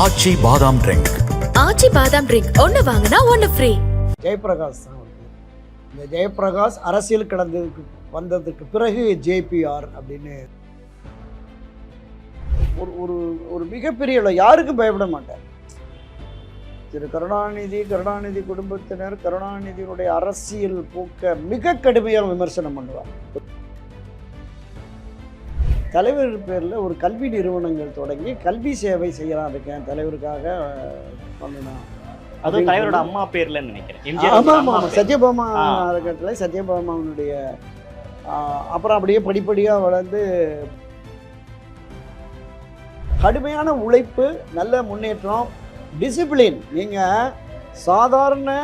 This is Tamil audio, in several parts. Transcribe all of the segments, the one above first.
ஆச்சி பாதாம் ட்ரிங்க். ஆச்சி பாதாம் ட்ரிங்க் ஒன்னு வாங்கினா ஒன்னு ஃப்ரீ. ஜெயபிரகாஷ் தான் இந்த ஜெயபிரகாஷ் அரசியல் வந்ததுக்கு பிறகு ஜேபிஆர் அப்படின்னு ஒரு ஒரு மிகப்பெரிய யாருக்கும் பயப்பட மாட்டார். திரு கருணாநிதி குடும்பத்தினர் கருணாநிதியினுடைய அரசியல் போக்க மிக கடுமையாக விமர்சனம் பண்ணுவார். தலைவர் பேரில் ஒரு கல்வி நிறுவனங்கள் தொடங்கி கல்வி சேவை செய்யலாம் இருக்கேன் தலைவருக்காக பண்ணணும். அதுவும் தலைவரோட அம்மா பேர்ல நினைக்கிறேன். ஆமாம் சத்யபாமா அறக்கட்டளை சத்யபாமாவுடைய அப்புறம் அப்படியே படிப்படியாக வளர்ந்து கடுமையான உழைப்பு, நல்ல முன்னேற்றம், டிசிப்ளின். நீங்கள் சாதாரண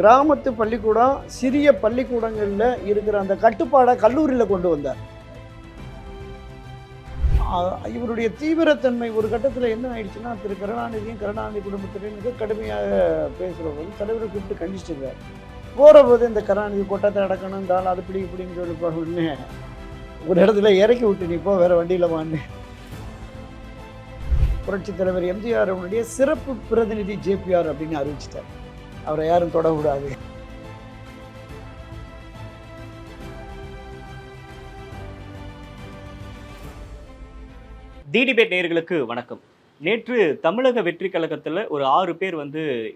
கிராமத்து பள்ளிக்கூடம் சிறிய பள்ளிக்கூடங்களில் இருக்கிற அந்த கட்டுப்பாடை கல்லூரியில் கொண்டு வந்தார். இவருடைய தீவிரத்தன்மை ஒரு கட்டத்தில் என்ன ஆயிடுச்சுன்னா, திரு கருணாநிதி குடும்பத்திலையும் மிக கடுமையாக பேசுகிறவங்க தலைவரை கூப்பிட்டு கண்டிச்சிருக்காரு. போகிற போது இந்த கருணாநிதி கொட்டத்தை அடக்கணும் தாள் அது இப்படின்னு சொல்லி போகணுன்னு ஒரு இடத்துல இறக்கி விட்டு நிற்போம், வேறு வண்டியில் வான்னு. புரட்சித் தலைவர் எம்ஜிஆர் அவனுடைய சிறப்பு பிரதிநிதி ஜேபிஆர் அப்படின்னு அறிவிச்சிட்டார். அவரை யாரும் தொடக்கூடாது. தி டிபேட் நேயர்களுக்கு வணக்கம். நேற்று தமிழக வெற்றி கழகத்தில் ஒரு 6 பேர்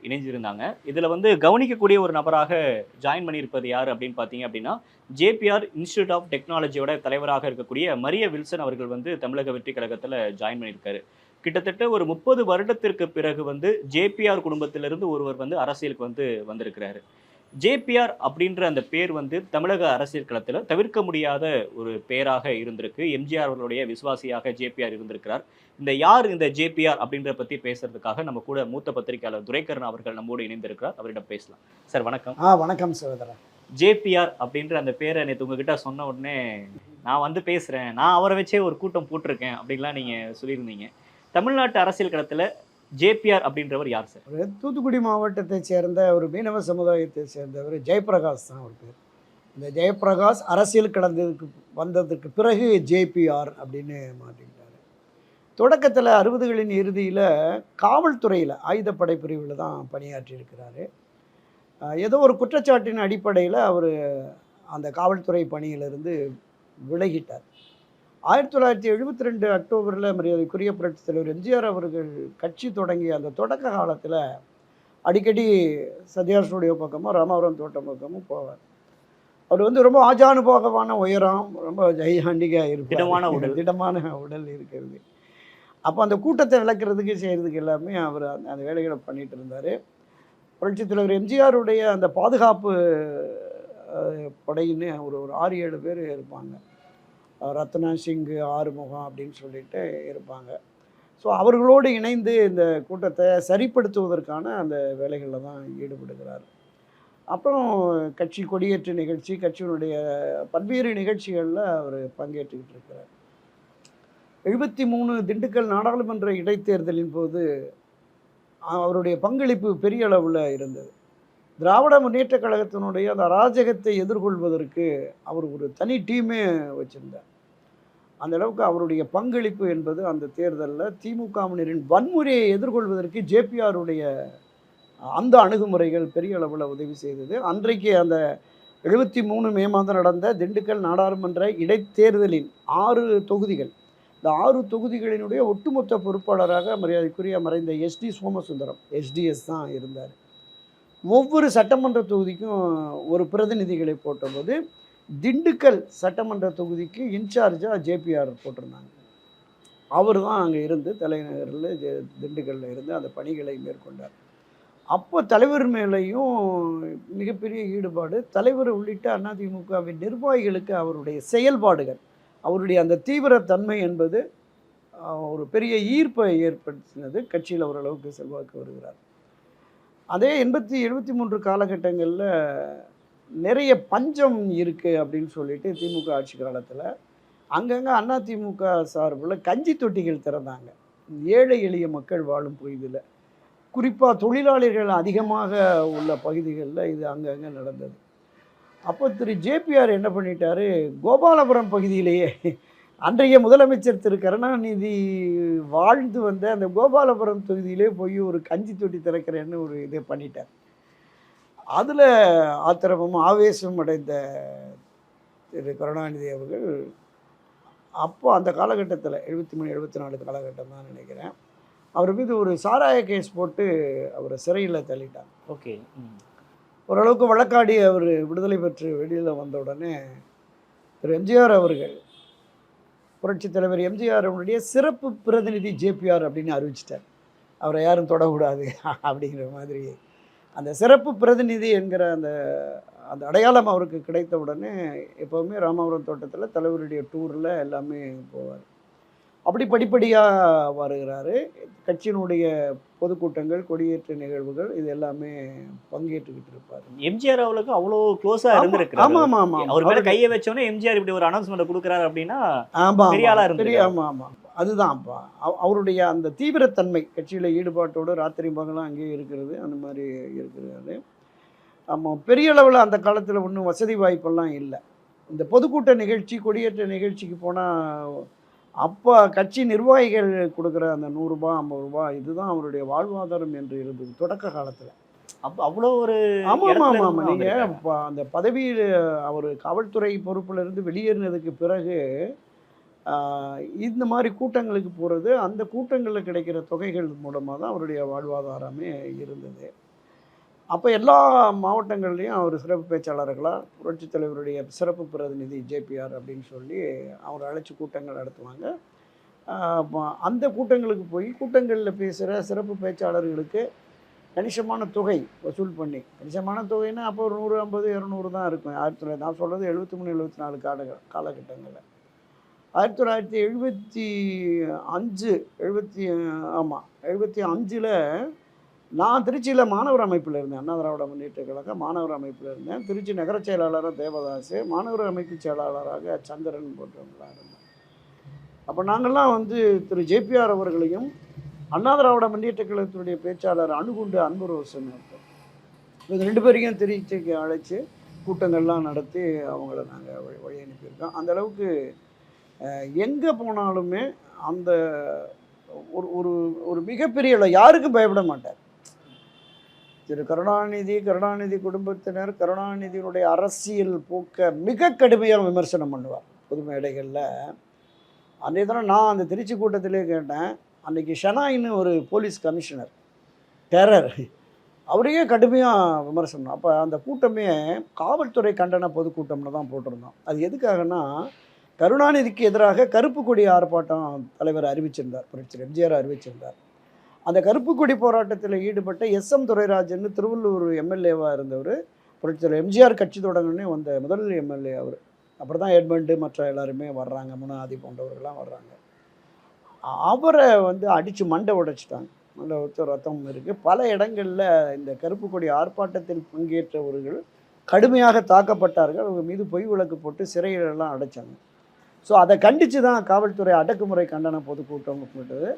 இணைஞ்சிருந்தாங்க. இதில் கவனிக்கக்கூடிய ஒரு நபராக ஜாயின் பண்ணியிருப்பது யார் அப்படின்னு பார்த்தீங்க அப்படின்னா, ஜேபிஆர் இன்ஸ்டியூட் ஆஃப் டெக்னாலஜியோட தலைவராக இருக்கக்கூடிய மரிய வில்சன் அவர்கள் தமிழக வெற்றி கழகத்தில் ஜாயின் பண்ணியிருக்காரு. கிட்டத்தட்ட ஒரு 30 வருடத்திற்கு பிறகு ஜேபிஆர் குடும்பத்திலிருந்து ஒருவர் அரசியலுக்கு வந்திருக்கிறாரு. ஜேபிஆர் அப்படின்ற அந்த பேர் தமிழக அரசியல் களத்தில் தவிர்க்க முடியாத ஒரு பேராக இருந்திருக்கு. எம்ஜிஆர் அவர்களுடைய விசுவாசியாக ஜேபிஆர் இருந்திருக்கிறார். யார் இந்த ஜேபிஆர் அப்படின்ற பற்றி பேசுறதுக்காக நம்ம கூட மூத்த பத்திரிகையாளர் துரைக்கரன் அவர்கள் நம்மோடு இணைந்திருக்கிறார். அவரிடம் பேசலாம். சார் வணக்கம். வணக்கம் சகோதரன். ஜேபிஆர் அப்படின்ற அந்த பேரை நேற்று உங்ககிட்ட சொன்ன உடனே நான் பேசுகிறேன், நான் அவரை வச்சே ஒரு கூட்டம் போட்டிருக்கேன் அப்படின்லாம் நீங்கள் சொல்லியிருந்தீங்க. தமிழ்நாட்டு அரசியல் களத்தில் ஜேபிஆர் அப்படின்றவர் யார் சார்? தூத்துக்குடி மாவட்டத்தை சேர்ந்த ஒரு மீனவ சமுதாயத்தை சேர்ந்தவர் ஜெயபிரகாஷ் தான் ஒரு பேர். இந்த ஜெயபிரகாஷ் அரசியல் வந்ததுக்கு பிறகு ஜேபிஆர் அப்படின்னு மாற்றிக்கிட்டார். தொடக்கத்தில் 60களின் இறுதியில் காவல்துறையில் ஆயுதப்படை பிரிவில் தான் பணியாற்றியிருக்கிறாரு. ஏதோ ஒரு குற்றச்சாட்டின் அடிப்படையில் அவர் அந்த காவல்துறை பணியிலிருந்து விலகிட்டார். 1972 அக்டோபரில் மரியாதைக்குரிய புரட்சித் தலைவர் எம்ஜிஆர் அவர்கள் கட்சி தொடங்கிய அந்த தொடக்க காலத்தில் அடிக்கடி சத்யா ஸ்டூடியோ பக்கமும் ராமபுரம் தோட்டம் பக்கமும் போவார். அவர் ரொம்ப ஆஜானுபோகமான உயரம், ரொம்ப ஜெய்ஹாண்டிகாக இருப்பார், திடமான உடல் இருக்கிறது. அப்போ அந்த கூட்டத்தை விளக்குறதுக்கு செய்கிறதுக்கு எல்லாமே அவர் அந்த வேலைகளை பண்ணிகிட்டு இருந்தார். புரட்சித் தலைவர் எம்ஜிஆருடைய அந்த பாதுகாப்பு படையின்னு ஒரு 6-7 பேர் இருப்பாங்க. ரத்னா சிங், ஆறுமுகம் அப்படின்னு சொல்லிட்டு இருப்பாங்க. ஸோ அவர்களோடு இணைந்து இந்த கூட்டத்தை சரிப்படுத்துவதற்கான அந்த வேலைகளில் தான் ஈடுபடுகிறார். அப்புறம் கட்சி கொடியேற்று நிகழ்ச்சி, கட்சியினுடைய பல்வேறு நிகழ்ச்சிகளில் அவர் பங்கேற்றுக்கிட்டு இருக்கிறார். 73 திண்டுக்கல் நாடாளுமன்ற இடைத்தேர்தலின் போது அவருடைய பங்களிப்பு பெரிய அளவில் இருந்தது. திராவிட முன்னேற்ற கழகத்தினுடைய அந்த அராஜகத்தை எதிர்கொள்வதற்கு அவர் ஒரு தனி டீமே வச்சுருந்தார். அந்த அளவுக்கு அவருடைய பங்களிப்பு என்பது அந்த தேர்தலில் திமுகவினரின் வன்முறையை எதிர்கொள்வதற்கு ஜேபிஆருடைய அந்த அணுகுமுறைகள் பெரிய அளவில் உதவி செய்தது. அன்றைக்கு அந்த 73 மே மாதம் நடந்த திண்டுக்கல் நாடாளுமன்ற இடைத்தேர்தலின் 6 தொகுதிகள், இந்த 6 தொகுதிகளினுடைய ஒட்டுமொத்த பொறுப்பாளராக மரியாதைக்குரிய மறைந்த எஸ்டி சோமசுந்தரம், எஸ்டிஎஸ் தான் இருந்தார். ஒவ்வொரு சட்டமன்ற தொகுதிக்கும் ஒரு பிரதிநிதிகளை போட்டபோது திண்டுக்கல் சட்டமன்ற தொகுதிக்கு இன்சார்ஜாக ஜேபிஆர் போட்டிருந்தாங்க. அவர் தான் அங்கே இருந்து தலைநகரில் திண்டுக்கல்லில் இருந்து அந்த பணிகளை மேற்கொண்டார். அப்போ தலைவர் மேலேயும் மிகப்பெரிய ஈடுபாடு. தலைவர் உள்ளிட்ட அதிமுகவின் நிர்வாகிகளுக்கு அவருடைய செயல்பாடுகள், அவருடைய அந்த தீவிரத்தன்மை என்பது ஒரு பெரிய ஈர்ப்பை ஏற்படுத்தினது. கட்சியில் ஓரளவுக்கு செல்வாக்கு வருகிறார். அதே 80-73 காலகட்டங்களில் நிறைய பஞ்சம் இருக்குது அப்படின்னு சொல்லிட்டு திமுக ஆட்சி காலத்தில் அங்கங்கே அதிமுக சார்பில் கஞ்சி தொட்டிகள் திறந்தாங்க. ஏழை எளிய மக்கள் வாழும் பகுதியில், குறிப்பாக தொழிலாளர்கள் அதிகமாக உள்ள பகுதிகளில் இது அங்கங்கே நடந்தது. அப்போ திரு ஜேபிஆர் என்ன பண்ணிட்டாரு, கோபாலபுரம் பகுதியிலேயே அன்றைய முதலமைச்சர் திரு கருணாநிதி வாழ்ந்து வந்த அந்த கோபாலபுரம் தொகுதியிலே போய் ஒரு கஞ்சி தொட்டி திறக்கிறேன்னு ஒரு இதை பண்ணிட்டார். அதில் ஆத்திரமும் ஆவேசமும் அடைந்த திரு கருணாநிதி அவர்கள் அப்போ அந்த காலகட்டத்தில் 73 74 காலகட்டம் தான் நினைக்கிறேன், அவர் மீது ஒரு சாராய கேஸ் போட்டு அவரை சிறையில் தள்ளிட்டாங்க. ஓகே. ஓரளவுக்கு வழக்காடி அவர் விடுதலை பெற்று வெளியில் வந்த உடனே திரு எம்ஜிஆர் அவர்கள், புரட்சித் தலைவர் எம்ஜிஆர் அவருடைய சிறப்பு பிரதிநிதி ஜேபிஆர் அப்படின்னு அறிவிச்சிட்டார். அவரை யாரும் தொடக்கூடாது அப்படிங்கிற மாதிரி அந்த சிறப்பு பிரதிநிதி என்கிற அந்த அந்த அடையாளம் அவருக்கு கிடைத்த உடனே எப்போவுமே ராமபுரம் தோட்டத்தில் தலைவருடைய டூரில் எல்லாமே போவார். அப்படி படிப்படியாக வருகிறாரு. கட்சியினுடைய பொதுக்கூட்டங்கள், கொடியேற்ற நிகழ்வுகள் இது எல்லாமே பங்கேற்றுக்கிட்டு இருப்பார். எம்ஜிஆர் அவளுக்கு அவ்வளோ க்ளோஸாக இருந்திருக்கு. ஆமாம் ஆமாம், அவர் மேலே கையை வச்சோன்னே எம்ஜிஆர் இப்படி ஒரு அனௌன்ஸ்மெண்ட் கொடுக்குறாரு அப்படின்னா ஆமாம் பெரிய ஆளாக இருந்து. ஆமாம் ஆமாம், அதுதான் அப்பா அவருடைய அந்த தீவிரத்தன்மை, கட்சியில் ஈடுபாட்டோடு ராத்திரி பகலாம் அங்கேயே இருக்கிறது, அந்த மாதிரி இருக்கிறாரு. ஆமாம், பெரிய அளவில் அந்த காலத்தில் ஒன்றும் வசதி வாய்ப்பெல்லாம் இல்லை. இந்த பொதுக்கூட்ட நிகழ்ச்சி, கொடியேற்ற நிகழ்ச்சிக்கு போனால் அப்போ கட்சி நிர்வாகிகள் கொடுக்குற அந்த 100 ரூபா 50 ரூபா இதுதான் அவருடைய வாழ்வாதாரம் என்று இருந்தது தொடக்க காலத்தில். அப்போ அவ்வளோ ஒரு ஆமாம் ஆமாம் ஆமாம், நீங்கள் அந்த பதவியில் அவர் காவல்துறை பொறுப்பிலிருந்து வெளியேறினதுக்கு பிறகு இந்த மாதிரி கூட்டங்களுக்கு போகிறது, அந்த கூட்டங்களில் கிடைக்கிற தொகைகள் மூலமாக தான் அவருடைய வாழ்வாதாரமே இருந்தது. அப்போ எல்லா மாவட்டங்கள்லேயும் அவர் சிறப்பு பேச்சாளர்களாக புரட்சித் தலைவருடைய சிறப்பு பிரதிநிதி ஜேபிஆர் அப்படின்னு சொல்லி அவர் அழைச்சி கூட்டங்கள் நடத்துவாங்க. அந்த கூட்டங்களுக்கு போய் கூட்டங்களில் பேசுகிற சிறப்பு பேச்சாளர்களுக்கு கணிசமான தொகை வசூல் பண்ணி, கணிசமான தொகைன்னா அப்போ ஒரு 100 50 200 தான் இருக்கும். நான் சொல்கிறது 73 74 காலகட்டங்களில். 1975 நான் திருச்சியில் மாணவர் அமைப்பில் இருந்தேன். அண்ணா திராவிட முன்னேற்ற கழக மாணவர் அமைப்பில் இருந்தேன். திருச்சி நகர செயலாளராக தேவதாஸ், மாணவர் அமைப்பு செயலாளராக சந்திரன் போன்றவங்களாக இருந்தேன். அப்போ நாங்கள்லாம் திரு ஜேபிஆர் அவர்களையும் அண்ணா திராவிட முன்னேற்ற கழகத்தினுடைய பேச்சாளர் அணுகுண்டு அன்புரோசன் இருப்போம், இவங்க 2 பேரையும் திருச்சிக்கு அழைச்சி கூட்டங்கள்லாம் நடத்தி அவங்கள நாங்கள் வழி அனுப்பியிருக்கோம். அந்த அளவுக்கு எங்கே போனாலுமே அந்த ஒரு ஒரு மிகப்பெரிய யாருக்கும் பயப்பட மாட்டார் திரு கருணாநிதி குடும்பத்தினர். கருணாநிதியினுடைய அரசியல் போக்க மிக கடுமையாக விமர்சனம் பண்ணுவார் பொது மேடைகளில். அன்றைய தினம் நான் அந்த திருச்சி கூட்டத்திலே கேட்டேன், அன்றைக்கி ஷனாயின்னு ஒரு போலீஸ் கமிஷனர், டெரர், அவரையே கடுமையாக விமர்சனம். அப்போ அந்த கூட்டமே காவல்துறை கண்டன பொதுக்கூட்டம்னு தான் போட்டிருந்தோம். அது எதுக்காகனா, கருணாநிதிக்கு எதிராக கருப்பு கொடி ஆர்ப்பாட்டம் தலைவர் அறிவிச்சிருந்தார், புரட்சி எம்ஜிஆர் அறிவிச்சிருந்தார். அந்த கருப்பு கொடி போராட்டத்தில் ஈடுபட்ட SM துரைராஜன் திருவள்ளூர் எம்எல்ஏவாக இருந்தவர், புரட்சி எம்ஜிஆர் கட்சி தொடங்கணுன்னே வந்த முதல் எம்எல்ஏ அவர். அப்புறம் தான் எட்மண்டு மற்ற எல்லாருமே வர்றாங்க, முனாதி போன்றவர்கள்லாம் வர்றாங்க. அவரை அடித்து மண்டை உடைச்சிட்டாங்க, மண்டை உடைச்ச ரத்தம் இருக்குது. பல இடங்களில் இந்த கருப்பு கொடி ஆர்ப்பாட்டத்தில் பங்கேற்றவர்கள் கடுமையாக தாக்கப்பட்டார்கள். அவங்க மீது பொய் வழக்கு போட்டு சிறையிலெல்லாம் அடைச்சாங்க. ஸோ அதை கண்டித்து தான் காவல்துறை அடக்குமுறை கண்டன பொதுக்கூட்டம் போட்டது.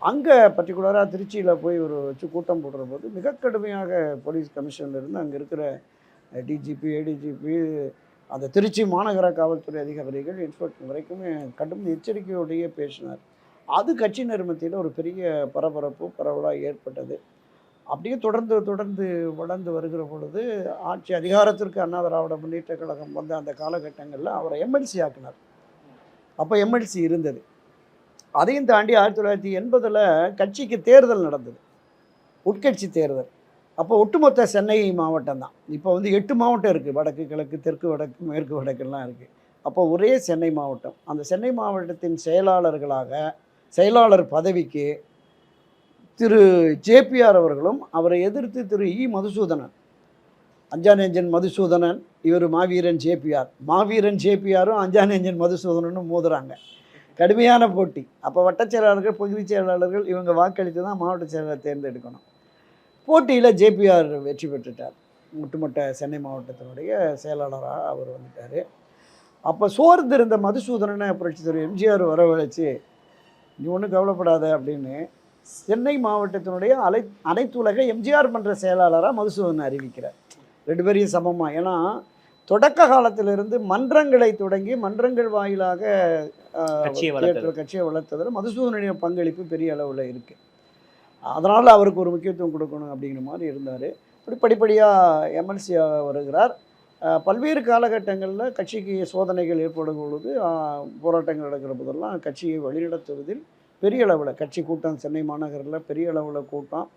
அங்கே பர்டிகுலராக திருச்சியில் போய் வச்சு கூட்டம் போடுற போது மிக கடுமையாக போலீஸ் கமிஷனர்லேருந்து அங்கே இருக்கிற டிஜிபி, ஏடிஜிபி, அந்த திருச்சி மாநகர காவல்துறை அதிகாரிகள், இன்ஸ்பெக்டர் வரைக்குமே கடும் எச்சரிக்கையோடையே பேசினார். அது கட்சியினர் மத்தியில் ஒரு பெரிய பரபரப்பு பரவலாக ஏற்பட்டது. அப்படியே தொடர்ந்து வளர்ந்து வருகிற பொழுது ஆட்சி அதிகாரத்திற்கு அண்ணா திராவிட முன்னேற்ற கழகம் வந்த அந்த காலகட்டங்களில் அவரை எம்எல்சி ஆக்கினார். அப்போ எம்எல்சி இருந்தது. அதையும் தாண்டி 1980 கட்சிக்கு தேர்தல் நடந்தது, உட்கட்சி தேர்தல். அப்போ ஒட்டுமொத்த சென்னை மாவட்டம் தான். இப்போ 8 மாவட்டம் இருக்குது, வடக்கு கிழக்கு தெற்கு வடக்கு மேற்கு வடக்குலாம் இருக்குது. அப்போ ஒரே சென்னை மாவட்டம். அந்த சென்னை மாவட்டத்தின் செயலாளர் பதவிக்கு திரு ஜேபிஆர் அவர்களும், அவரை எதிர்த்து திரு மதுசூதனன், அஞ்சானேஞ்சன் மதுசூதனன், இவர் மாவீரன் ஜேபிஆரும் அஞ்சானேஞ்சன் மதுசூதனனும் மோதுறாங்க. கடுமையான போட்டி. அப்போ வட்டச் செயலாளர்கள், பகுதி செயலாளர்கள் இவங்க வாக்களித்து தான் மாவட்ட செயலாளர் தேர்ந்தெடுக்கணும். போட்டியில் ஜேபிஆர் வெற்றி பெற்றுட்டார். ஒட்டுமொத்த சென்னை மாவட்டத்தினுடைய செயலாளராக அவர் வந்துட்டார். அப்போ சோர்ந்திருந்த மதுசூதனனை புரட்சி தலைவர் எம்ஜிஆர் வரவழைச்சு, நீ ஒன்றும் கவலைப்படாத அப்படின்னு சென்னை மாவட்டத்தினுடைய அனைத்துலக எம்ஜிஆர் மன்ற செயலாளராக மதுசூதனை அறிவிக்கிறார். 2 பேரையும் சமமாக. ஏன்னா தொடக்க காலத்திலிருந்து மன்றங்களை தொடங்கி மன்றங்கள் வாயிலாக கட்சியை வளர்த்ததில் மதுசூதனுடைய பங்களிப்பு பெரிய அளவில் இருக்குது. அதனால் அவருக்கு ஒரு முக்கியத்துவம் கொடுக்கணும் அப்படிங்கிற மாதிரி இருந்தார். இப்படி படிப்படியாக எம்எல்சியாக வருகிறார். பல்வேறு காலகட்டங்களில் கட்சிக்கு சோதனைகள் ஏற்படும் பொழுது, போராட்டங்கள் நடக்கிற போதெல்லாம் கட்சியை வழிநடத்துவதில் பெரிய அளவில் கட்சி கூட்டம் சென்னை மாநகரில் பெரிய அளவில் கூட்டம்.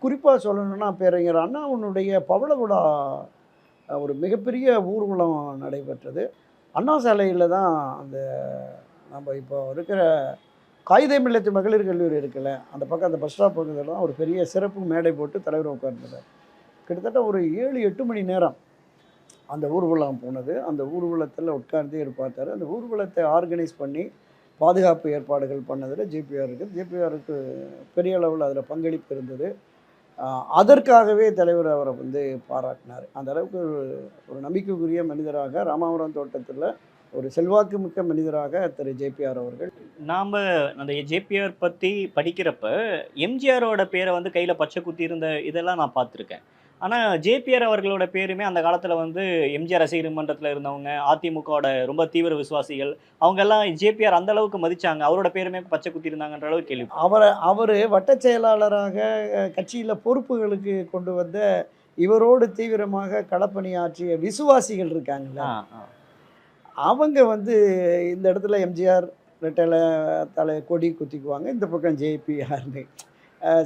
குறிப்பாக சொல்லணும்னா பேரறிஞர் அண்ணாவுடைய பவள விழா ஒரு மிகப்பெரிய ஊர்வலம் நடைபெற்றது. அண்ணா சாலையில் தான் அந்த நம்ம இப்போ இருக்கிற காகித மில்லத்து மகளிர் கல்லூரி இருக்குல்ல, அந்த பக்கம் அந்த பஸ் ஸ்டாப் பக்கத்தில் தான் ஒரு பெரிய சிறப்பு மேடை போட்டு தலைவர் உட்கார்ந்தார். கிட்டத்தட்ட ஒரு 7-8 மணி நேரம் அந்த ஊர்வலம் போனது. அந்த ஊர்வலத்தில் உட்கார்ந்தே பார்த்தார். அந்த ஊர்வலத்தை ஆர்கனைஸ் பண்ணி பாதுகாப்பு ஏற்பாடுகள் பண்ணதில் ஜேபிஆருக்கு பெரிய அளவில் அதில் பங்களிப்பு இருந்தது. அதற்காகவே தலைவர் அவரை பாராட்டினார். அந்த அளவுக்கு ஒரு நம்பிக்கைக்குரிய மனிதராக ராமாவரம் தோட்டத்தில் ஒரு செல்வாக்கு மிக்க மனிதராக திரு ஜேபிஆர் அவர்கள். நாம் அந்த ஜேபிஆர் பற்றி படிக்கிறப்ப எம்ஜிஆரோட பேரை கையில் பச்சை குத்தி இருந்த இதெல்லாம் நான் பார்த்துருக்கேன். ஆனால் ஜேபிஆர் அவர்களோட பேருமே அந்த காலத்தில் எம்ஜிஆர் ரசிகர் மன்றத்தில் இருந்தவங்க, அதிமுகவோட ரொம்ப தீவிர விசுவாசிகள், அவங்கெல்லாம் ஜேபிஆர் அந்த அளவுக்கு மதிச்சாங்க, அவரோட பேருமே பச்சை குத்தி இருந்தாங்கன்ற அளவுக்கு கேள்வி. அவர் வட்ட செயலாளராக கட்சியில் பொறுப்புகளுக்கு கொண்டு வந்த இவரோடு தீவிரமாக களப்பணியாற்றிய விசுவாசிகள் இருக்காங்களா, அவங்க இந்த இடத்துல எம்ஜிஆர் தலை கொடி குத்திக்குவாங்க, இந்த பக்கம் ஜேபிஆர்னு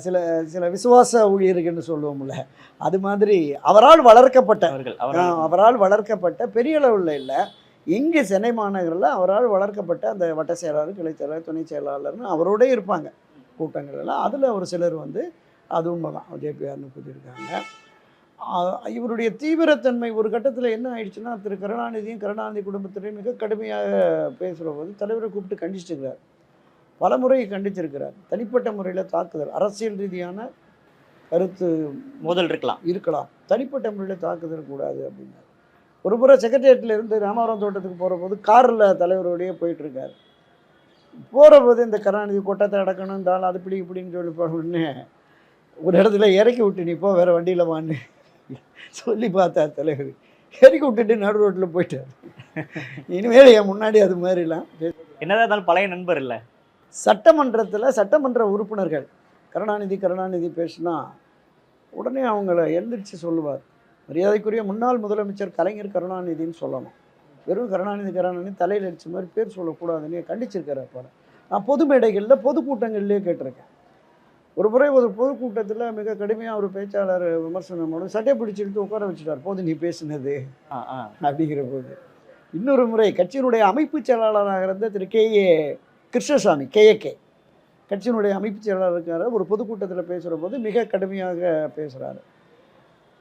சில சில விசுவாச ஊழியர்கள்னு சொல்லுவோம்ல, அது மாதிரி அவரால் வளர்க்கப்பட்ட பெரிய அளவில் இல்லை, இங்கே சென்னை மாநகரில் அவரால் வளர்க்கப்பட்ட அந்த வட்ட செயலாளர், கிளை செயலாளர், துணை செயலாளர்னு அவரோடே இருப்பாங்க கூட்டங்கள்லாம். அதில் ஒரு சிலர் அது உண்மைதான் ஜேபிஆர்னு கூட்டியிருக்காங்க. இவருடைய தீவிரத்தன்மை ஒரு கட்டத்தில் என்ன ஆயிடுச்சுன்னா, திரு கருணாநிதி குடும்பத்திலையும் மிக கடுமையாக பேசுகிற போது தலைவரை கூப்பிட்டு கண்டிச்சிருக்கிறார், பல முறை கண்டிச்சிருக்கிறார். தனிப்பட்ட முறையில் தாக்குதல், அரசியல் ரீதியான கருத்து மோதல் இருக்கலாம், தனிப்பட்ட முறையில் தாக்குதல் கூடாது அப்படின்னாரு. ஒரு முறை செக்ரட்டேரியட்லேருந்து ராமாவரம் தோட்டத்துக்கு போகிற போது காரில் தலைவரோடையே போயிட்டுருக்காரு. போகிற போது இந்த கருணாநிதி கொட்டத்தை அடக்கணும், இந்த ஆள் அது இப்படின்னு சொல்லி போனோடனே ஒரு இடத்துல இறக்கி விட்டு நீ போ, வேறு வண்டியில் வான்னு சொல்லி பார்த்தார் தலைவர். இறக்கி விட்டுட்டு நடு ரோட்டில் போயிட்டார். இனிமேல் என் முன்னாடி அது மாதிரிலாம் என்னதான் இருந்தாலும் பழைய நண்பர் இல்லை. சட்டமன்ற உறுப்பினர்கள் கருணாநிதி பேசினா உடனே அவங்கள எழுந்திரிச்சு சொல்லுவார். மரியாதைக்குரிய முன்னாள் முதலமைச்சர் கலைஞர் கருணாநிதின்னு சொல்லணும், வெறும் கருணாநிதி தலையில் அடித்த மாதிரி பேர் சொல்லக்கூடாதுன்னு கண்டிச்சிருக்காரு. அப்போ நான் பொது மேடைகளில் பொதுக்கூட்டங்கள்லேயே கேட்டிருக்கேன். ஒரு முறை ஒரு பொதுக்கூட்டத்தில் மிக கடுமையாக ஒரு பேச்சாளர் விமர்சனமோடு சட்டையை பிடிச்சிட்டு உட்கார வச்சுட்டார், போது நீ பேசுனது அப்படிங்கிற போது. இன்னொரு முறை கட்சியினுடைய அமைப்பு செயலாளராக இருந்த திரு KA கிருஷ்ணசாமி கட்சியினுடைய அமைப்பு செயலாளர் இருக்கார். ஒரு பொதுக்கூட்டத்தில் பேசுகிற போது மிக கடுமையாக பேசுகிறாரு.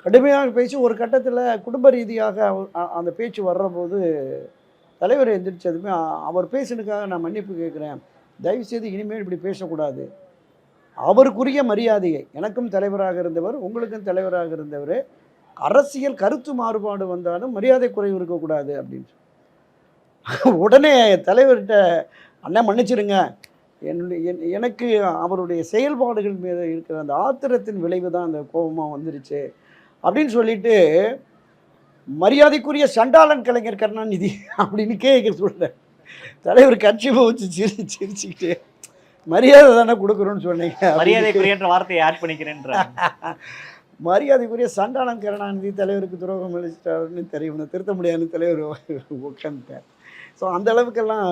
கடுமையாக பேசி ஒரு கட்டத்தில் குடும்ப ரீதியாக அந்த பேச்சு வர்றபோது தலைவர் எந்திரிச்சதுமே அவர் பேசினுக்காக நான் மன்னிப்பு கேட்குறேன், தயவுசெய்து இனிமேல் இப்படி பேசக்கூடாது, அவருக்குரிய மரியாதையை, எனக்கும் தலைவராக இருந்தவர் உங்களுக்கும் தலைவராக இருந்தவர், அரசியல் கருத்து மாறுபாடு வந்தாலும் மரியாதை குறைவு இருக்கக்கூடாது அப்படின்னு உடனே தலைவர்கிட்ட அண்ணன் மன்னிச்சிருங்க, எனக்கு அவருடைய செயல்பாடுகள் மீது இருக்கிற அந்த ஆத்திரத்தின் விளைவு தான் அந்த கோபமாக வந்துருச்சு அப்படின்னு சொல்லிட்டு, மரியாதைக்குரிய சண்டாளன் கலைஞர் கருணாநிதி அப்படின்னு கேட்க சொல்கிறேன். தலைவர் கட்சி வச்சு சிரிச்சுக்கிட்டு மரியாதை தானே கொடுக்குறோன்னு சொன்னீங்க, மரியாதைக்குரிய வார்த்தையை ஆட் பண்ணிக்கிறேன்ற மரியாதைக்குரிய சண்டாளன் கருணாநிதி தலைவருக்கு துரோகம் அளிச்சிட்டாருன்னு தெரியும், திருத்த முடியாதுன்னு தலைவர் உட்காந்துட்டார். ஸோ அந்த அளவுக்கெல்லாம்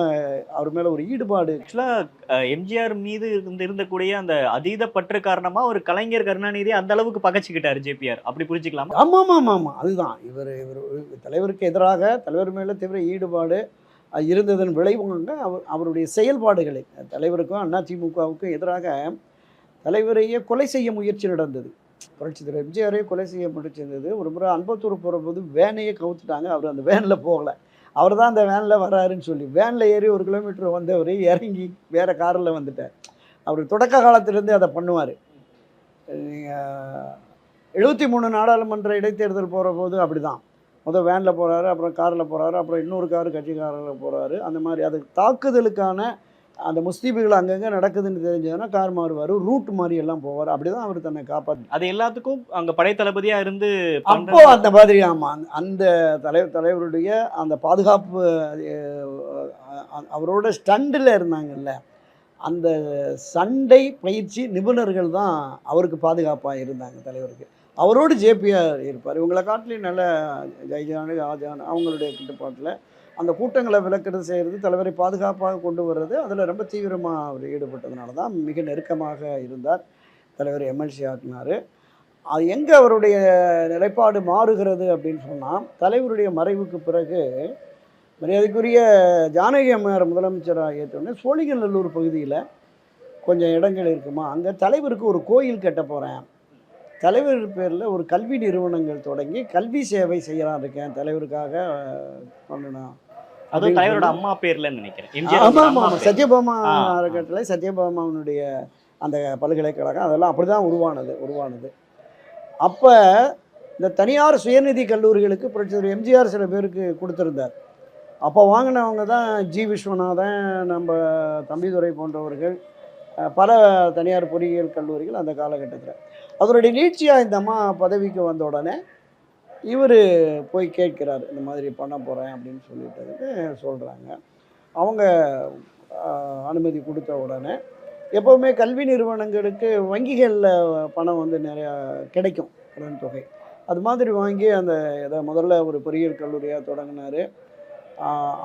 அவர் மேலே ஒரு ஈடுபாடு. ஆக்சுவலாக எம்ஜிஆர் மீது இருந்தக்கூடிய அந்த அதீத பற்று காரணமாக ஒரு கலைஞர் கருணாநிதி அந்த அளவுக்கு பகச்சிக்கிட்டார் ஜேபிஆர், அப்படி புரிஞ்சுக்கலாம். ஆமாம் அதுதான் இவர் தலைவருக்கு எதிராக தலைவர் மேலே தீவிர ஈடுபாடு இருந்ததன் விளைவுங்க அவருடைய செயல்பாடுகளை. தலைவருக்கும் அதிமுகவுக்கும் எதிராக தலைவரையே கொலை செய்ய முயற்சி நடந்தது. புரட்சி தலைவர் எம்ஜிஆரையே கொலை செய்ய முயற்சிருந்தது. ஒரு முறை அன்பத்தூர் போகிற போது வேனையே கவுத்துட்டாங்க, அவர் அந்த வேனில் போகலை, அவர் தான் அந்த வேனில் வராருன்னு சொல்லி வேனில் ஏறி 1 கிலோமீட்டர் வந்தவர் இறங்கி வேறு காரில் வந்துட்டார். அவர் தொடக்க காலத்திலேருந்து அதை பண்ணுவார். 73 நாடாளுமன்ற இடைத்தேர்தல் போகிற போது அப்படி தான், முதல் வேனில் போகிறாரு, அப்புறம் காரில் போகிறாரு, அப்புறம் இன்னொரு காரு கட்சிக்காரில் போகிறாரு. அந்த மாதிரி அது தாக்குதலுக்கான அந்த முஸ்தீபுகள் அங்கங்கே நடக்குதுன்னு தெரிஞ்சதுன்னா கார் மாறுவார், ரூட் மாதிரி எல்லாம் போவார். அப்படி தான் அவர் தன்னை காப்பாற்றி அது எல்லாத்துக்கும் அங்க படைத்தளபதியா இருந்து அப்போ அந்த மாதிரி. ஆமாம், அந்த தலைவருடைய அந்த பாதுகாப்பு அவரோட ஸ்டண்டில் இருந்தாங்கல்ல, அந்த சண்டை பயிற்சி நிபுணர்கள் தான் அவருக்கு பாதுகாப்பாக இருந்தாங்க தலைவருக்கு. அவரோடு ஜேபிஆர் இருப்பார். இவங்களை காட்டிலையும் நல்ல ஜெய்ஜானு ஆஜான் அவங்களுடைய கட்டுப்பாட்டில் அந்த கூட்டங்களை விளக்குறது செய்கிறது, தலைவரை பாதுகாப்பாக கொண்டு வர்றது, அதில் ரொம்ப தீவிரமாக அவர் ஈடுபட்டதுனால தான் மிக நெருக்கமாக இருந்தார். தலைவர் எம்எல்சி ஆக்கினார். அது எங்கே அவருடைய நிலைப்பாடு மாறுகிறது அப்படின்னு சொன்னால், தலைவருடைய மறைவுக்கு பிறகு மரியாதைக்குரிய ஜானகி அம்மையார் முதலமைச்சராக ஏற்றோடனே சோழிங்கநல்லூர் பகுதியில் கொஞ்சம் இடங்கள் இருக்குமா, அங்கே தலைவருக்கு ஒரு கோயில் கட்ட போகிறேன், தலைவர் பேரில் ஒரு கல்வி நிறுவனங்கள் தொடங்கி கல்வி சேவை செய்யலாம் இருக்கேன், தலைவருக்காக பண்ணணும். அது தலைவரோட அம்மா பேர்ல நினைக்கிறேன். ஆமாம் ஆமாம், சத்யபாமா அறக்கட்டளை, சத்யபாமாவுடைய அந்த பல்கலைக்கழகம், அதெல்லாம் அப்படி தான் உருவானது. அப்போ இந்த தனியார் சுயநிதி கல்லூரிகளுக்கு புரட்சித்தலைவர் எம்ஜிஆர் சில பேருக்கு கொடுத்துருந்தார். அப்போ வாங்கினவங்க தான் ஜி விஸ்வநாதன், நம்ம தம்பிதுரை போன்றவர்கள், பல தனியார் பொறியியல் கல்லூரிகள் அந்த காலகட்டத்தில். அதனுடைய நீட்சியாக இந்த அம்மா பதவிக்கு வந்த உடனே இவர் போய் கேட்குறாரு, இந்த மாதிரி பண்ண போகிறேன் அப்படின்னு சொல்லிட்டு சொல்கிறாங்க. அவங்க அனுமதி கொடுத்த உடனே எப்போவுமே கல்வி நிறுவனங்களுக்கு வங்கிகளில் பணம் வந்து நிறையா கிடைக்கும், கடன் தொகை. அது மாதிரி வாங்கி அந்த இதை முதல்ல ஒரு பொறியியல் கல்லூரியாக தொடங்கினார்.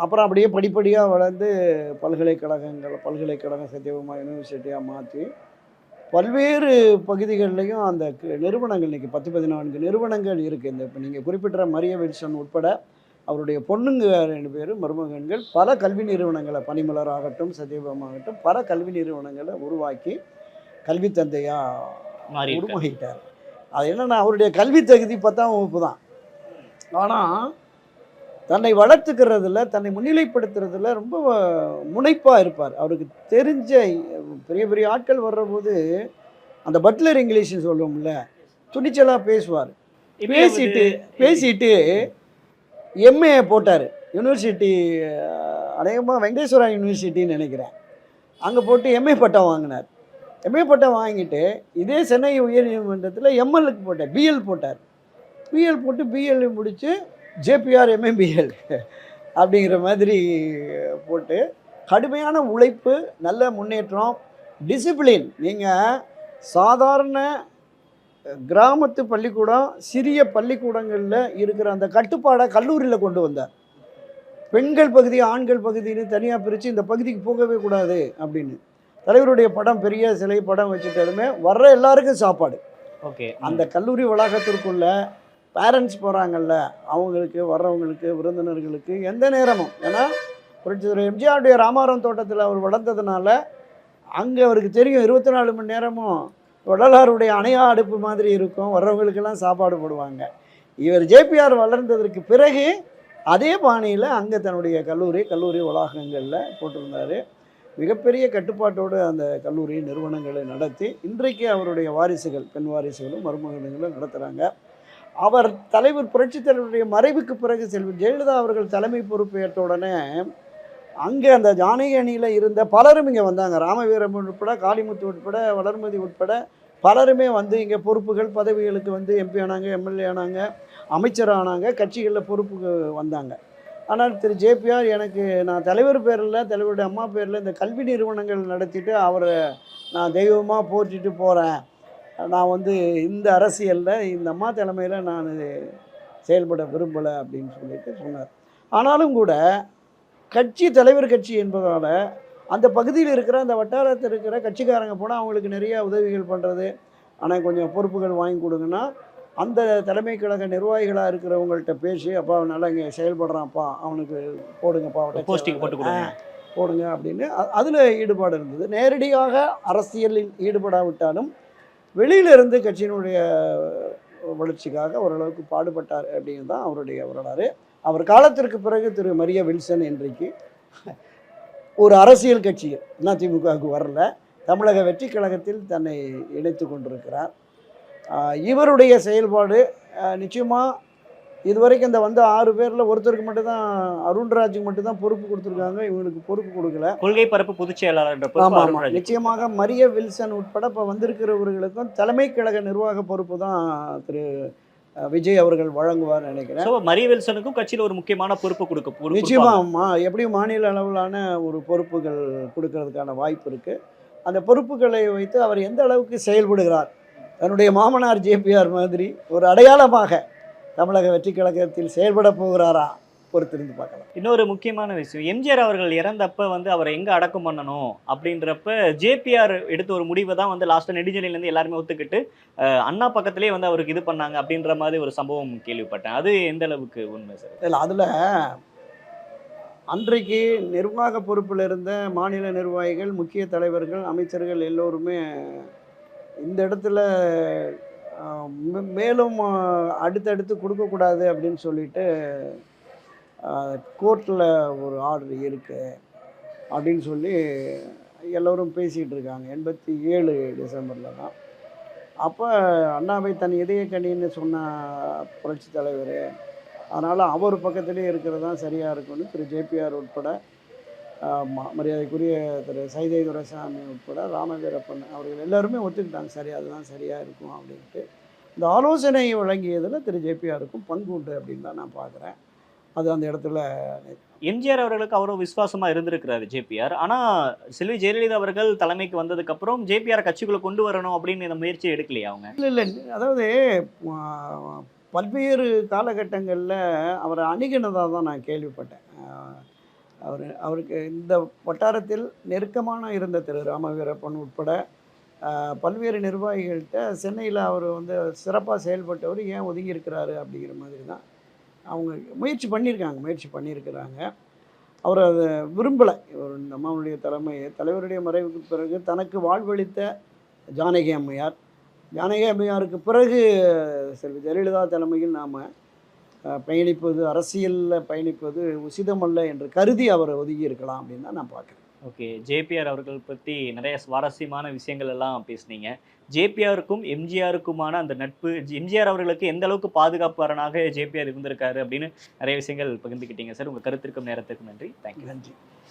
அப்புறம் அப்படியே படிப்படியாக வளர்ந்து பல்கலைக்கழகம் சத்யபாமா யூனிவர்சிட்டியாக மாற்றி பல்வேறு பகுதிகளிலையும் அந்த நிறுவனங்கள் இன்றைக்கி 10-14 நிறுவனங்கள் இருக்குது. இந்த இப்போ நீங்கள் குறிப்பிட்ட மரிய வில்சன் உட்பட அவருடைய பொண்ணுங்க 2 பேரும் மருமகன்கள் பல கல்வி நிறுவனங்களை, பனிமலர் ஆகட்டும் சத்யபாமா ஆகட்டும், பல கல்வி நிறுவனங்களை உருவாக்கி கல்வி தந்தையாக உருவாகிட்டார். அது என்னென்னா, அவருடைய கல்வி தகுதி 10ஆம் வகுப்பு தான். ஆனால் தன்னை வளர்த்துக்கிறதுல, தன்னை முன்னிலைப்படுத்துறதுல ரொம்ப முனைப்பாக இருப்பார். அவருக்கு தெரிஞ்ச பெரிய பெரிய ஆட்கள் வர்றபோது அந்த பட்லர் இங்கிலீஷ்னு சொல்லுவோம்ல, துணிச்சலாக பேசுவார். பேசிட்டு எம்ஏ போட்டார். யூனிவர்சிட்டி அநேகமாக வெங்கடேஸ்வரா யூனிவர்சிட்டின்னு நினைக்கிறேன், அங்கே போட்டு எம்ஏ பட்டம் வாங்கினார். எம்ஏ பட்டம் வாங்கிட்டு இதே சென்னை உயர்நீதிமன்றத்தில் எம்எல்க்கு போட்டார், பிஎல் போட்டார். பிஎல் போட்டு பிஎல் முடித்து ஜேபிஆர் எம்ஏபிஎல் அப்படிங்கிற மாதிரி போட்டு கடுமையான உழைப்பு, நல்ல முன்னேற்றம், டிசிப்ளின். நீங்கள் சாதாரண கிராமத்து பள்ளிக்கூடம், சிறிய பள்ளிக்கூடங்களில் இருக்கிற அந்த கட்டுப்பாடை கல்லூரியில் கொண்டு வந்தார். பெண்கள் பகுதி ஆண்கள் பகுதின்னு தனியாக பிரித்து இந்த பகுதிக்கு போகவே கூடாது அப்படின்னு. தலைவருடைய படம், பெரிய சிலை படம் வச்சுட்டதுமே வர்ற எல்லாருக்கும் சாப்பாடு. ஓகே, அந்த கல்லூரி வளாகத்திற்குள்ள பேரண்ட்ஸ் போகிறாங்கல்ல, அவங்களுக்கு வர்றவங்களுக்கு விருந்தினர்களுக்கு எந்த நேரமும், ஏன்னா புரட்சித்தலைவர் எம்ஜிஆருடைய ராமாரம் தோட்டத்தில் அவர் வளர்ந்ததுனால அங்கே அவருக்கு தெரியும் 24 மணி நேரமும் வள்ளலாருடைய அணையா அடுப்பு மாதிரி இருக்கும், வர்றவங்களுக்கெல்லாம் சாப்பாடு போடுவாங்க. இவர் ஜேபிஆர் வளர்ந்ததற்கு பிறகு அதே பாணியில் அங்கே தன்னுடைய கல்லூரி வளாகங்களில் போட்டிருந்தார். மிகப்பெரிய கட்டுப்பாட்டோடு அந்த கல்லூரி நிறுவனங்களை நடத்தி இன்றைக்கு அவருடைய வாரிசுகள், பெண் வாரிசுகளும் மருமகன்களும் நடத்துகிறாங்க. அவர் தலைவர் புரட்சித் தலைவருடைய மறைவுக்கு பிறகு செல்வி ஜெயலலிதா அவர்கள் தலைமை பொறுப்பேற்ற உடனே அங்கே அந்த ஜானகி அணியில் இருந்த பலரும் இங்கே வந்தாங்க. ராமவீரமன் உட்பட, காளிமுத்து உட்பட, வளர்மதி உட்பட பலருமே வந்து இங்கே பொறுப்புகள் பதவிகளுக்கு வந்து எம்பி ஆனாங்க, எம்எல்ஏ ஆனாங்க, அமைச்சர் ஆனாங்க, கட்சிகளில் பொறுப்புக்கு வந்தாங்க. ஆனால் திரு ஜேபிஆர், எனக்கு நான் தலைவர் பேரில், தலைவருடைய அம்மா பேரில் இந்த கல்வி நிறுவனங்கள் நடத்திட்டு அவரை நான் தெய்வமாக போற்றிட்டு போகிறேன், நான் வந்து இந்த அரசியலில் இந்த அம்மா தலைமையில் நான் செயல்பட விரும்பலை அப்படின்னு சொல்லிட்டு சொன்னார். ஆனாலும் கூட தலைவர் கட்சி என்பதால் அந்த பகுதியில் இருக்கிற அந்த வட்டாரத்தில் இருக்கிற கட்சிக்காரங்க போனால் அவங்களுக்கு நிறைய உதவிகள் பண்ணுறது, ஆனால் கொஞ்சம் பொறுப்புகள் வாங்கி கொடுங்கன்னா அந்த தலைமை கழக நிர்வாகிகளாக இருக்கிறவங்கள்ட்ட பேசி, அப்பா நல்லா இங்கே செயல்படுறான்ப்பா, அவனுக்கு போடுங்கப்பா, போஸ்டிங் போடுங்க அப்படின்னு அதில் ஈடுபாடு இருந்தது. நேரடியாக அரசியலில் ஈடுபடாவிட்டாலும் வெளியிலிருந்து கட்சியினுடைய வளர்ச்சிக்காக ஓரளவுக்கு பாடுபட்டார் அப்படிங்கிறது தான் அவருடைய வரலாறு. அவர் காலத்திற்கு பிறகு திரு மரிய வில்சன் இன்றைக்கு ஒரு அரசியல் கட்சியில் அதிமுகவுக்கு வரல, தமிழக வெற்றி கழகத்தில் தன்னை இணைத்து கொண்டிருக்கிறார். இவருடைய செயல்பாடு நிச்சயமாக இதுவரைக்கும் இந்த வந்த 6 பேரில் ஒருத்தருக்கு மட்டும்தான், அருண்ராஜுக்கு மட்டும்தான் பொறுப்பு கொடுத்துருக்காங்க. இவங்களுக்கு பொறுப்பு கொடுக்கல. கொள்கை பரப்பு பொதுச் செயலாளர் என்ற பொறுப்பு ஆமாம், அருண்ராஜ் நிச்சயமாக மரிய வில்சன் உட்பட இப்போ வந்திருக்கிறவர்களுக்கும் தலைமை கழக நிர்வாக பொறுப்பு தான் திரு விஜய் அவர்கள் வழங்குவார் நினைக்கிறேன். ஸோ மரிய வில்சனுக்கும் கட்சியில் ஒரு முக்கியமான பொறுப்பு கொடுக்க நிச்சயமாக எப்படியும் மாநில அளவிலான ஒரு பொறுப்புகள் கொடுக்கறதுக்கான வாய்ப்பு இருக்குது. அந்த பொறுப்புகளை வைத்து அவர் எந்த அளவுக்கு செயல்படுகிறார், தன்னுடைய மாமனார் ஜேபிஆர் மாதிரி ஒரு அடையாளமாக தமிழக வெற்றி கழகத்தில் செயல்பட போகிறாரா பொறுத்திருந்து பார்க்கலாம். இன்னொரு முக்கியமான விஷயம், எம்ஜிஆர் அவர்கள் இறந்தப்ப வந்து அவரை எங்க அடக்கம் பண்ணணும் அப்படின்றப்ப ஜேபிஆர் எடுத்த ஒரு முடிவை தான் வந்து லாஸ்ட்டாக நெடுஞ்செழியிலேருந்து எல்லாருமே ஒத்துக்கிட்டு அண்ணா பக்கத்திலே வந்து அவருக்கு இது பண்ணாங்க அப்படின்ற மாதிரி ஒரு சம்பவம் கேள்விப்பட்டேன். அது எந்த அளவுக்கு உண்மை சார்? இல்லை, அதில் அன்றைக்கு நிர்வாக பொறுப்பில் இருந்த மாநில நிர்வாகிகள், முக்கிய தலைவர்கள், அமைச்சர்கள் எல்லோருமே இந்த இடத்துல மேலும் அடுத்தடுத்து கொடுக்கக்கூடாது அப்படின்னு சொல்லிட்டு கோர்ட்டில் ஒரு ஆர்டர் இருக்குது அப்படின்னு சொல்லி எல்லோரும் பேசிகிட்டு இருக்காங்க. 87 டிசம்பரில் தான். அப்போ அண்ணாவை தன் இதயக்கணின்னு சொன்ன புரட்சி தலைவர், அதனால் அவர் பக்கத்துலேயே இருக்கிறது தான் சரியாக இருக்கும்னு திரு ஜேபிஆர் உட்பட மரியாதைக்குரிய திரு சைதை துரைசாமி உட்பட ராமவீரப்பன் அவர்கள் எல்லாருமே ஒத்துக்கிட்டாங்க. சரி, அதுதான் சரியாக இருக்கும் அப்படின்ட்டு. இந்த ஆலோசனை வழங்கியதில் திரு ஜேபிஆருக்கும் பங்கு உண்டு அப்படின்னு தான் நான் பார்க்குறேன். அது அந்த இடத்துல எம்ஜிஆர் அவர்களுக்கு அவரும் விசுவாசமாக இருந்திருக்கிறாரு ஜேபிஆர். ஆனால் செல்வி ஜெயலலிதா அவர்கள் தலைமைக்கு வந்ததுக்கப்புறம் ஜேபிஆர் கட்சிக்குள்ளே கொண்டு வரணும் அப்படின்னு இந்த முயற்சி எடுக்கலையா அவங்க? இல்லை, அதாவது பல்வேறு காலகட்டங்களில் அவரை அணுகினதாக தான் நான் கேள்விப்பட்டேன். அவருக்கு இந்த வட்டாரத்தில் நெருக்கமான இருந்த திரு ராமவீரப்பன் உட்பட பல்வேறு நிர்வாகிகள்கிட்ட சென்னையில் அவர் வந்து சிறப்பாக செயல்பட்டவர் ஏன் ஒதுங்கி இருக்கிறாரு அப்படிங்கிற மாதிரி தான் அவங்க முயற்சி பண்ணியிருக்கிறாங்க. அவர் அதை விரும்பலை. இவர் இந்த அம்மாவுடைய தலைவருடைய மறைவுக்கு பிறகு தனக்கு வாழ்வளித்த ஜானகி அம்மையாருக்கு பிறகு செல்வி ஜெயலலிதா தலைமையில் நாம் பயணிப்பது, அரசியலில் பயணிப்பது உசிதமல்ல என்று கருதி அவர் ஒதுங்கி இருக்கலாம் அப்படின்னு தான் நான் பார்க்குறேன். ஓகே, ஜேபிஆர் அவர்கள் பற்றி நிறைய சுவாரஸ்யமான விஷயங்கள் எல்லாம் பேசுனீங்க. ஜேபிஆருக்கும் எம்ஜிஆருக்குமான அந்த நட்பு, எம்ஜிஆர் அவர்களுக்கு எந்த அளவுக்கு பாதுகாப்பாளனாக ஜேபிஆர் இருந்திருக்காரு அப்படின்னு நிறைய விஷயங்கள் பகிர்ந்துக்கிட்டீங்க சார். உங்கள் கருத்திற்கும் நேரத்திற்கும் நன்றி. தேங்க்யூ. நன்றி.